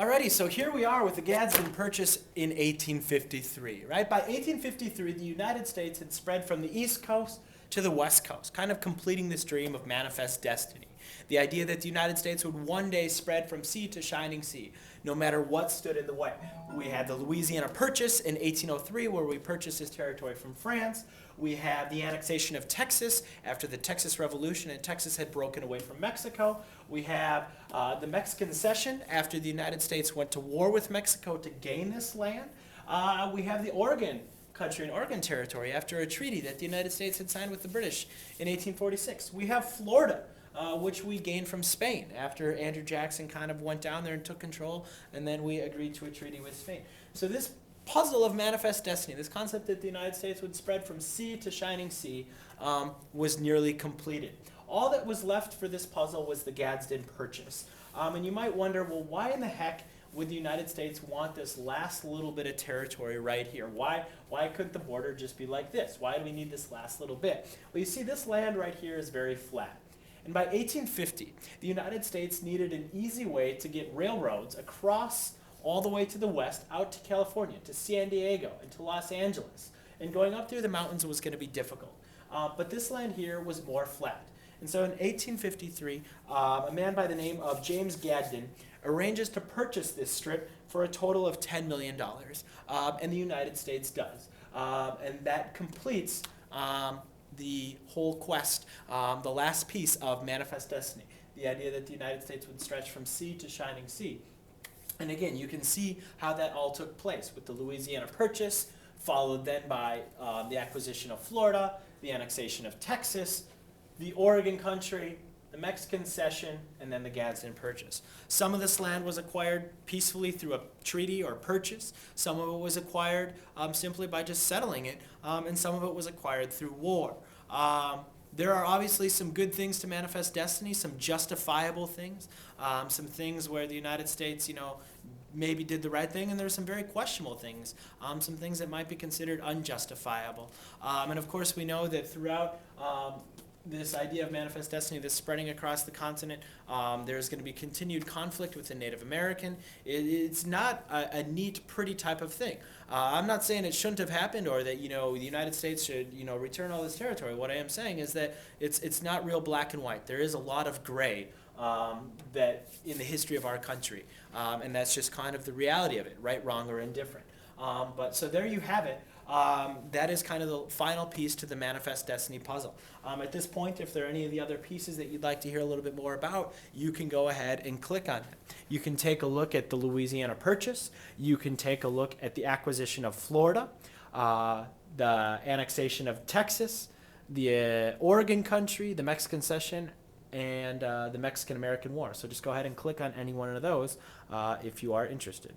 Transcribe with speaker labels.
Speaker 1: Alrighty, so here we are with the Gadsden Purchase in 1853, right? By 1853, the United States had spread from the East Coast to the West Coast, kind of completing this dream of manifest destiny. The idea that the United States would one day spread from sea to shining sea, no matter what stood in the way. We had the Louisiana Purchase in 1803, where we purchased this territory from France. We had the annexation of Texas after the Texas Revolution, and Texas had broken away from Mexico. We have the Mexican Cession after the United States went to war with Mexico to gain this land. We have the Oregon country and Oregon territory after a treaty that the United States had signed with the British in 1846. We have Florida, which we gained from Spain after Andrew Jackson kind of went down there and took control, and then we agreed to a treaty with Spain. So this puzzle of manifest destiny, this concept that the United States would spread from sea to shining sea, was nearly completed. All that was left for this puzzle was the Gadsden Purchase. And you might wonder, well, why in the heck would the United States want this last little bit of territory right here? Why couldn't the border just be like this? Why do we need this last little bit? Well, you see, this land right here is very flat. And by 1850, the United States needed an easy way to get railroads across all the way to the west, out to California, to San Diego, and to Los Angeles. And going up through the mountains was going to be difficult. But this land here was more flat. And so in 1853, a man by the name of James Gadsden arranges to purchase this strip for a total of $10 million. And the United States does. And that completes the whole quest, the last piece of manifest destiny, the idea that the United States would stretch from sea to shining sea. And again, you can see how that all took place with the Louisiana Purchase, followed then by the acquisition of Florida, the annexation of Texas, the Oregon country, the Mexican Cession, and then the Gadsden Purchase. Some of this land was acquired peacefully through a treaty or purchase. Some of it was acquired simply by just settling it, and some of it was acquired through war. There are obviously some good things to manifest destiny, some justifiable things, some things where the United States, maybe did the right thing, and there are some very questionable things, some things that might be considered unjustifiable. And of course, we know that throughout this idea of manifest destiny that's spreading across the continent, there's going to be continued conflict with the Native American. It's not a neat, pretty type of thing. I'm not saying it shouldn't have happened or that the United States should return all this territory. What I am saying is that it's not real black and white. There is a lot of gray that in the history of our country, and that's just kind of the reality of it, right, wrong, or indifferent. But so there you have it. That is kind of the final piece to the manifest destiny puzzle. At this point, if there are any of the other pieces that you'd like to hear a little bit more about, you can go ahead and click on it. You can take a look at the Louisiana Purchase. You can take a look at the acquisition of Florida, the annexation of Texas, the Oregon country, the Mexican Cession, and the Mexican-American War. So just go ahead and click on any one of those if you are interested.